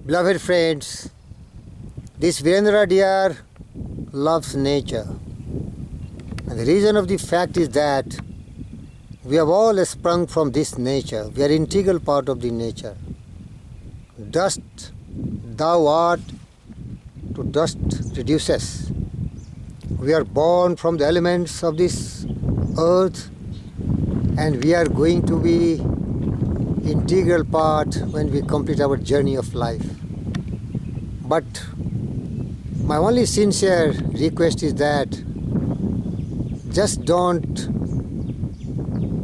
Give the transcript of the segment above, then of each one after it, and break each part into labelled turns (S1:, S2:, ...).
S1: Beloved friends, this Virendra deer loves nature. And the reason of the fact is that we have all sprung from this nature. We are integral part of the nature. Dust thou art, to dust reduces. We are born from the elements of this earth, and we are going to be integral part when we complete our journey of life. But my only sincere request is that just don't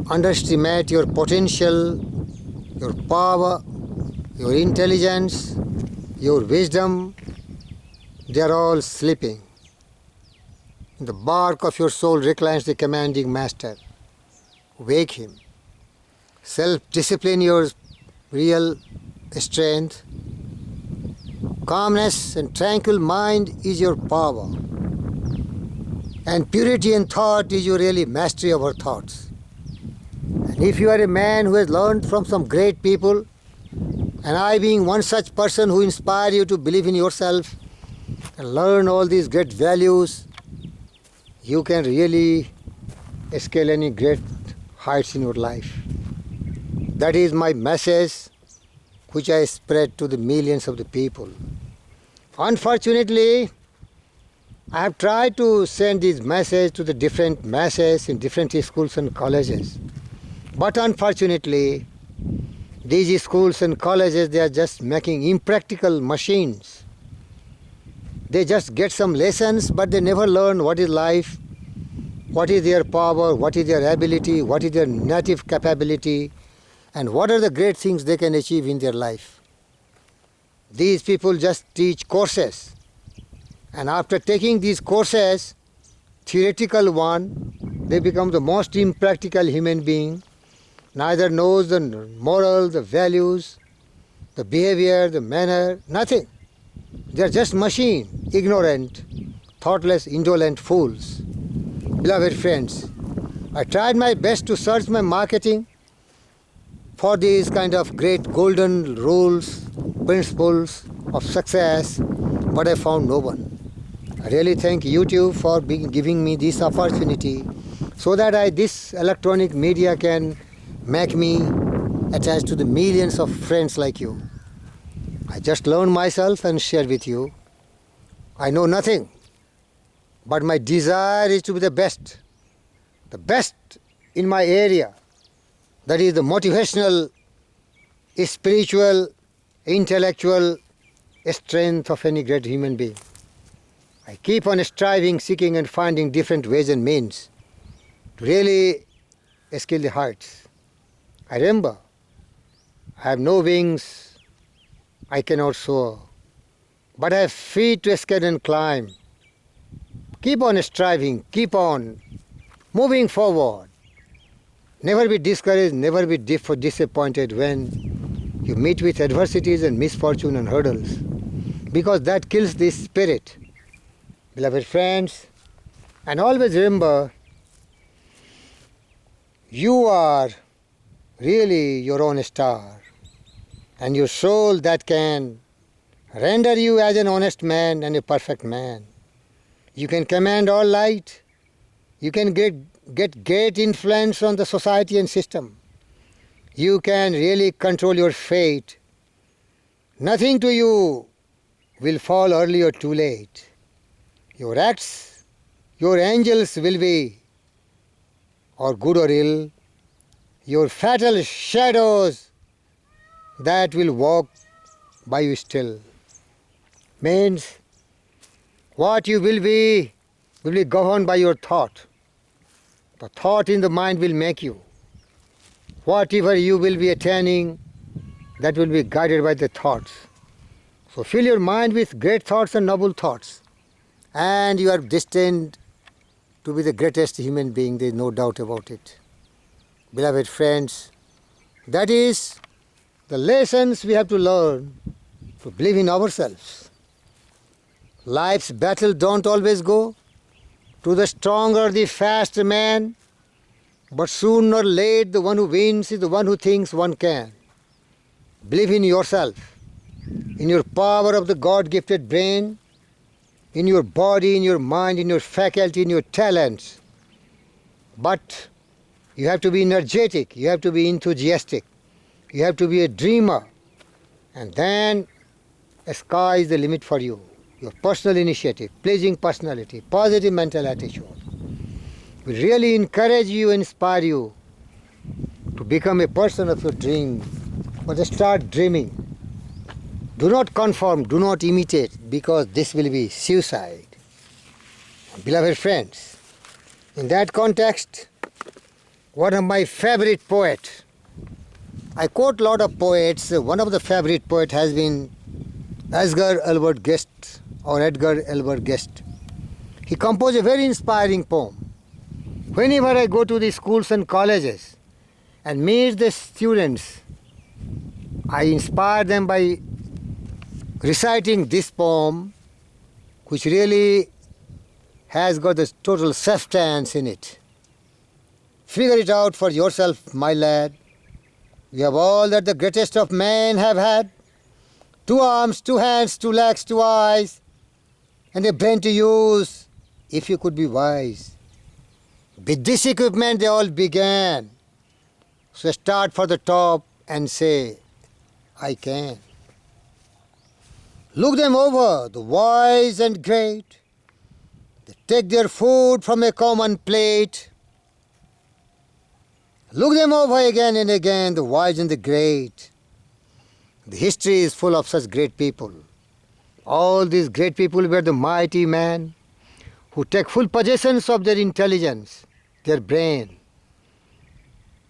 S1: underestimate your potential, your power, your intelligence, your wisdom. They are all sleeping. In the bark of your soul reclines the commanding master. Wake him. Self-discipline your real strength. Calmness and tranquil mind is your power. And purity in thought is your really mastery over thoughts. And if you are a man who has learned from some great people, and I being one such person who inspire you to believe in yourself and learn all these great values, you can really scale any great heights in your life. That is my message, which I spread to the millions of the people. Unfortunately, I have tried to send this message to the different masses in different schools and colleges. But unfortunately, these schools and colleges, they are just making impractical machines. They just get some lessons, but they never learn what is life, what is their power, what is their ability, what is their native capability, and what are the great things they can achieve in their life. These people just teach courses. And after taking these courses, theoretical one, they become the most impractical human being. Neither knows the moral, the values, the behavior, the manner, nothing. They are just machine, ignorant, thoughtless, indolent fools. Beloved friends, I tried my best to search my marketing for these kind of great golden rules, principles of success, but I found no one. I really thank YouTube for giving me this opportunity so that this electronic media can make me attached to the millions of friends like you. I just learned myself and share with you. I know nothing, but my desire is to be the best in my area. That is the motivational, spiritual, intellectual strength of any great human being. I keep on striving, seeking and finding different ways and means to really scale the heights. I remember, I have no wings, I cannot soar, but I have feet to scale and climb. Keep on striving, keep on moving forward. Never be discouraged, never be disappointed when you meet with adversities and misfortune and hurdles, because that kills the spirit. Beloved friends, and always remember, you are really your own star, and your soul that can render you as an honest man and a perfect man. You can command all light. You can get great influence on the society and system. You can really control your fate. Nothing to you will fall early or too late. Your acts, your angels will be, or good or ill, your fatal shadows that will walk by you still. Means what you will be governed by your thought. The thought in the mind will make you. Whatever you will be attaining, that will be guided by the thoughts. So fill your mind with great thoughts and noble thoughts, and you are destined to be the greatest human being. There is no doubt about it. Beloved friends, that is the lessons we have to learn to believe in ourselves. Life's battle don't always go to the strong or the fast man, but soon or late the one who wins is the one who thinks one can. Believe in yourself. in your power of the God-gifted brain, in your body, in your mind, in your faculty, in your talents. But you have to be energetic, you have to be enthusiastic, you have to be a dreamer. And then the sky is the limit for you. Your personal initiative, pleasing personality, positive mental attitude will really encourage you, inspire you to become a person of your dream. But start dreaming. Do not conform, do not imitate, because this will be suicide. Beloved friends, in that context, one of my favorite poets, I quote a lot of poets. One of the favorite poet has been Edgar Albert Guest or Edgar Albert Guest. He composed a very inspiring poem. Whenever I go to the schools and colleges and meet the students, I inspire them by reciting this poem, which really has got the total substance in it. Figure it out for yourself, my lad. You have all that the greatest of men have had: 2 arms, 2 hands, 2 legs, 2 eyes, and a brain to use, if you could be wise. With this equipment they all began. So start for the top and say, I can. Look them over, the wise and great. They take their food from a common plate. Look them over again and again, the wise and the great. The history is full of such great people. All these great people were the mighty men who take full possession of their intelligence, their brain,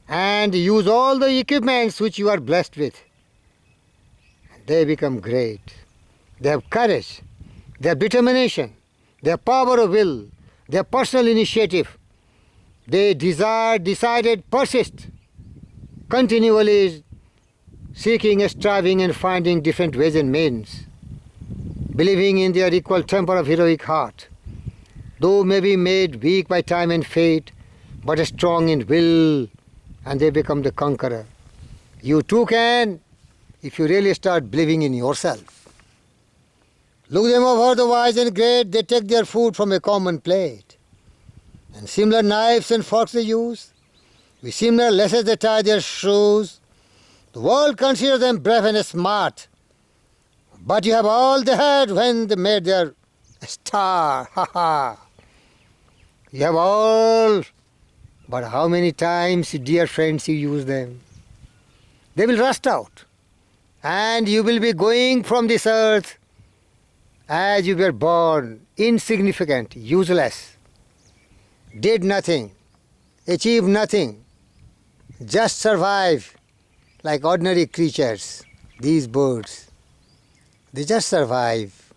S1: and use all the equipments which you are blessed with. They become great. They have courage, they have determination, they have power of will, they have personal initiative. They desire, decided, persist, continually seeking, striving, and finding different ways and means, believing in their equal temper of heroic heart, though may be made weak by time and fate, but strong in will, and they become the conqueror. You too can, if you really start believing in yourself. Look them over, the wise and great, they take their food from a common plate. And similar knives and forks they use, with similar laces they tie their shoes. The world considers them brave and smart, but you have all they had when they made their star. Ha ha! You have all, but how many times, dear friends, you use them? They will rust out, and you will be going from this earth as you were born, insignificant, useless. Did nothing, achieved nothing, just survive like ordinary creatures, these birds. They just survive.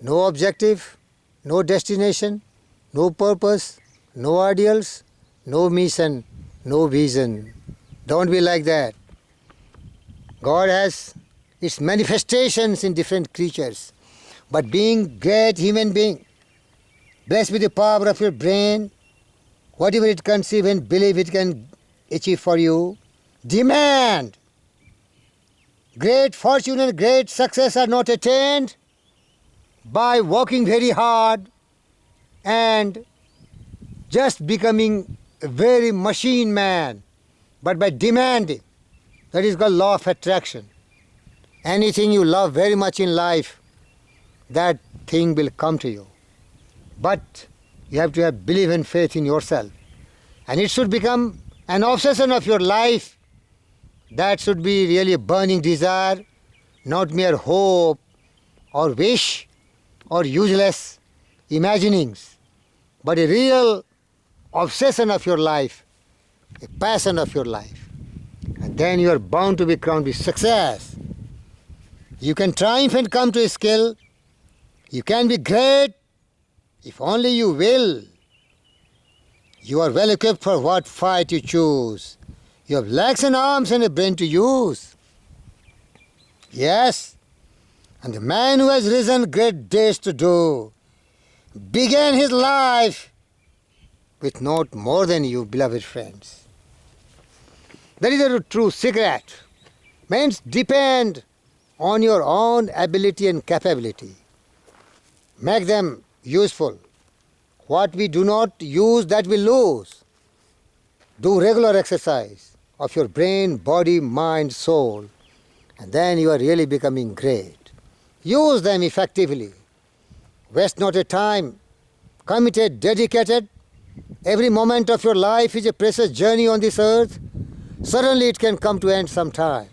S1: No objective, no destination, no purpose, no ideals, no mission, no vision. Don't be like that. God has its manifestations in different creatures, but being great human being, blessed with the power of your brain, whatever it conceive and believe it can achieve for you, demand. Great fortune and great success are not attained by working very hard and just becoming a very machine man, but by demanding. That is called law of attraction. Anything you love very much in life, that thing will come to you. But you have to have belief and faith in yourself. And it should become an obsession of your life. That should be really a burning desire, not mere hope or wish or useless imaginings, but a real obsession of your life, a passion of your life. And then you are bound to be crowned with success. You can triumph and come to a skill. You can be great if only you will. You are well equipped for what fight you choose. You have legs and arms and a brain to use. Yes, and the man who has risen great deeds to do began his life with not more than you, beloved friends. That is the true secret. Men depend on your own ability and capability. Make them useful. What we do not use, that we lose. Do regular exercise of your brain, body, mind, soul, and then you are really becoming great. Use them effectively. Waste not a time. Committed, dedicated. Every moment of your life is a precious journey on this earth. Suddenly it can come to end sometime.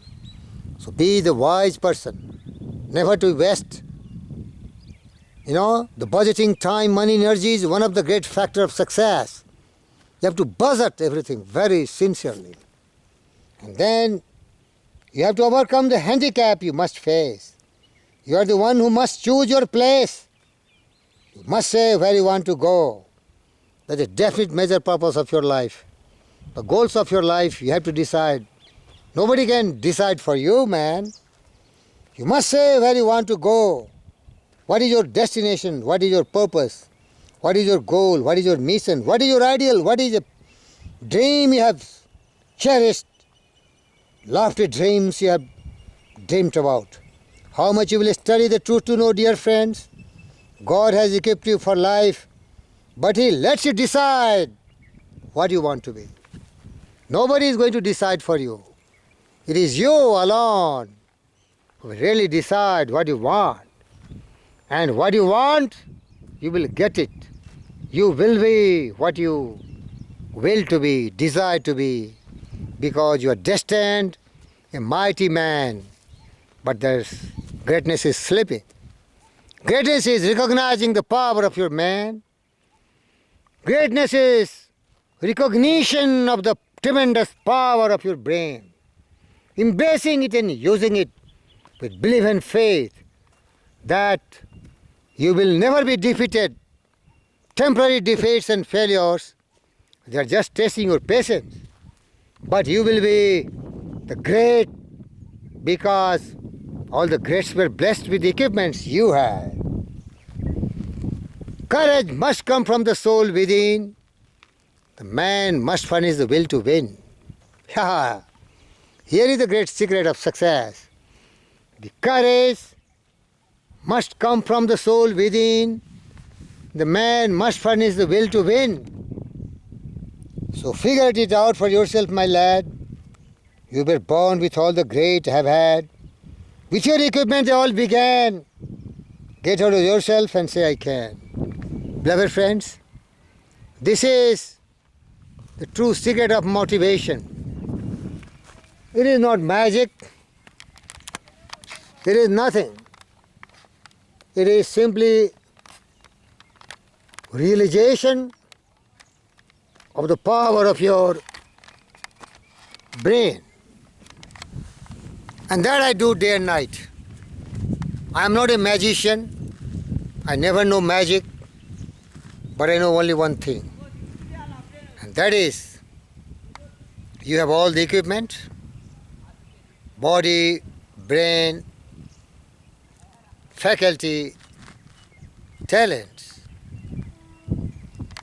S1: So be the wise person. Never to waste. The budgeting time, money, energy is one of the great factors of success. You have to budget everything very sincerely. And then you have to overcome the handicap you must face. You are the one who must choose your place. You must say where you want to go. That's a definite major purpose of your life. The goals of your life you have to decide. Nobody can decide for you, man. You must say where you want to go. What is your destination? What is your purpose? What is your goal? What is your mission? What is your ideal? What is the dream you have cherished? Lofty dreams you have dreamed about. How much you will study the truth to know, dear friends? God has equipped you for life, but He lets you decide what you want to be. Nobody is going to decide for you. It is you alone who will really decide what you want. And what you want, you will get it. You will be what you will to be, desire to be, because you are destined a mighty man. But there's greatness is slipping. Greatness is recognizing the power of your man. Greatness is recognition of the tremendous power of your brain. Embracing it and using it with belief and faith that you will never be defeated. Temporary defeats and failures, they are just testing your patience. But you will be the great because all the greats were blessed with the equipments you had. Courage must come from the soul within. The man must furnish the will to win. Here is the great secret of success. The courage must come from the soul within. The man must furnish the will to win. So figure it out for yourself, my lad. You were born with all the great have had. With your equipment they all began. Get out of yourself and say, I can. Beloved friends, this is the true secret of motivation. It is not magic. It is nothing. It is simply realization of the power of your brain. And that I do day and night. I am not a magician. I never know magic. But I know only one thing. And that is, you have all the equipment, body, brain, faculty, talents.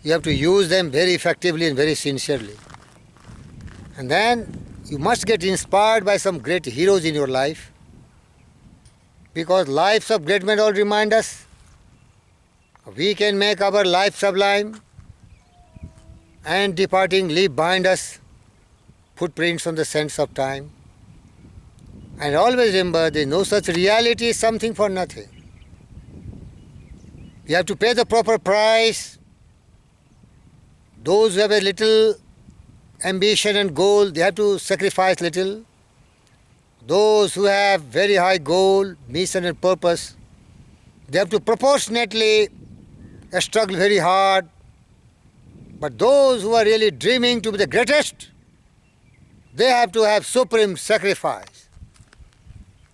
S1: You have to use them very effectively and very sincerely. And then you must get inspired by some great heroes in your life, because lives of great men all remind us we can make our life sublime, and departing leave behind us footprints on the sands of time. And always remember, there is no such reality, something for nothing. You have to pay the proper price. Those who have a little ambition and goal, they have to sacrifice little. Those who have very high goal, mission and purpose, they have to proportionately struggle very hard. But those who are really dreaming to be the greatest, they have to have supreme sacrifice.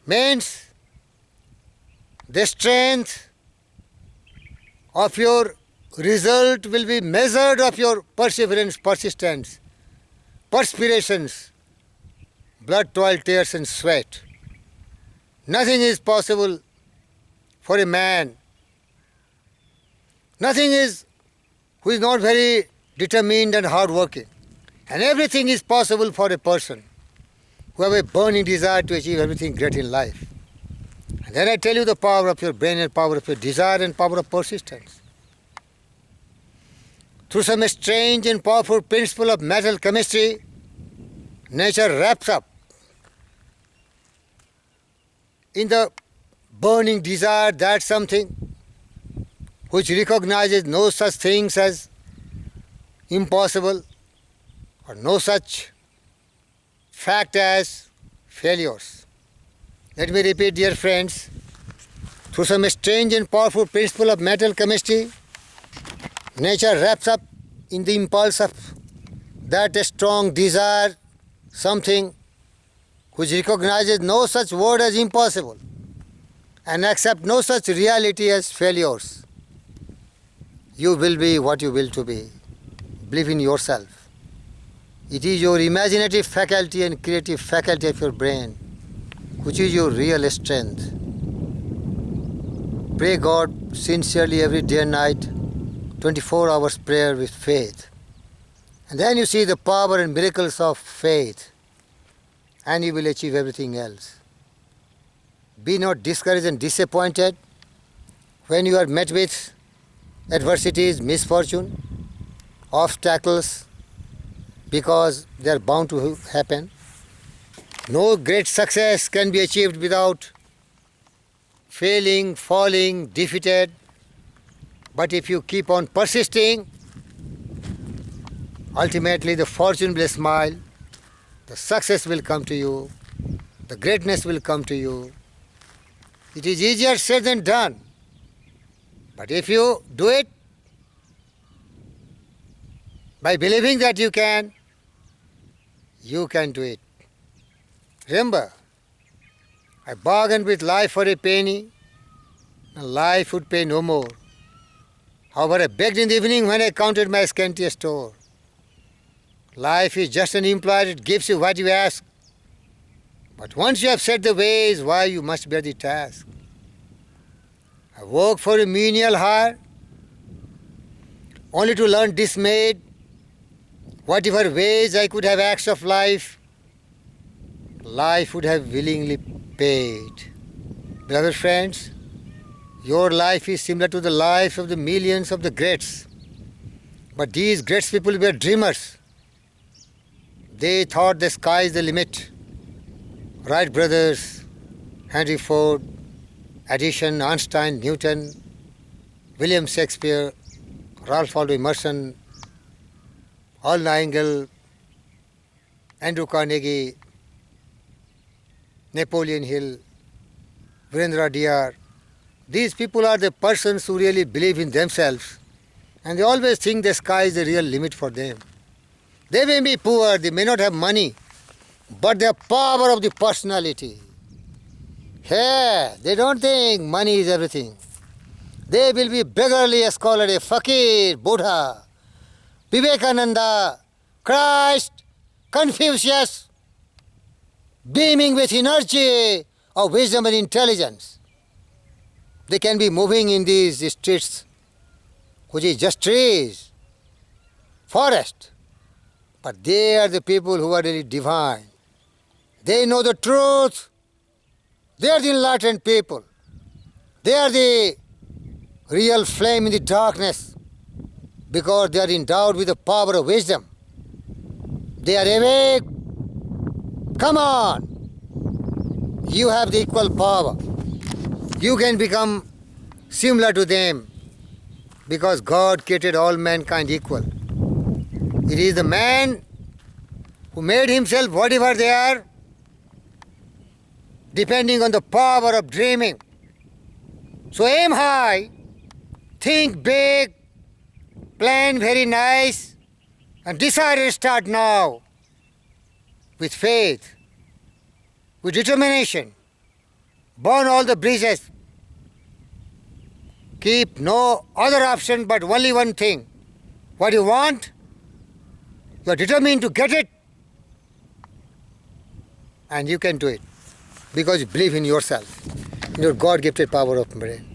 S1: Means the strength of your result will be measured of your perseverance, persistence, perspirations, blood, toil, tears and sweat. Nothing is possible for a man. Nothing is who is not very determined and hard-working. And everything is possible for a person who have a burning desire to achieve everything great in life. And then I tell you the power of your brain and power of your desire and power of persistence. Through some strange and powerful principle of metal chemistry, nature wraps up in the burning desire that something which recognizes no such things as impossible or no such fact as failures. Let me repeat, dear friends, through some strange and powerful principle of metal chemistry, nature wraps up in the impulse of that strong desire something which recognizes no such word as impossible and accept no such reality as failures. You will be what you will to be. Believe in yourself. It is your imaginative faculty and creative faculty of your brain which is your real strength. Pray God sincerely every day and night, 24 hours prayer with faith. And then you see the power and miracles of faith, and you will achieve everything else. Be not discouraged and disappointed when you are met with adversities, misfortune, obstacles, because they are bound to happen. No great success can be achieved without failing, falling, defeated. But if you keep on persisting, ultimately the fortune will smile, the success will come to you, the greatness will come to you. It is easier said than done. But if you do it by believing that you can do it. Remember, I bargained with life for a penny, and life would pay no more. However, I begged in the evening when I counted my scanty store. Life is just an employer, it gives you what you ask. But once you have set the ways, why you must bear the task. I work for a menial hire, only to learn dismayed. Whatever ways I could have acts of life, life would have willingly paid. Beloved friends, your life is similar to the life of the millions of the greats. But these great people were dreamers. They thought the sky is the limit. Wright brothers, Henry Ford, Edison, Einstein, Newton, William Shakespeare, Ralph Waldo Emerson, Earl Nightingale, Andrew Carnegie, Napoleon Hill, Virendra Diyar. These people are the persons who really believe in themselves, and they always think the sky is the real limit for them. They may be poor, they may not have money, but the power of the personality. Here, they don't think money is everything. They will be beggarly, a scholar, a fakir, Buddha, Vivekananda, Christ, Confucius, beaming with energy of wisdom and intelligence. They can be moving in these streets, which is just trees, forest. But they are the people who are really divine. They know the truth. They are the enlightened people. They are the real flame in the darkness because they are endowed with the power of wisdom. They are awake. Come on. You have the equal power. You can become similar to them because God created all mankind equal. It is the man who made himself whatever they are, depending on the power of dreaming. So aim high, think big, plan very nice, and decide to start now with faith, with determination. Burn all the bridges. Keep no other option but only one thing. What you want, you are determined to get it, and you can do it because you believe in yourself, in your God-gifted power of brain.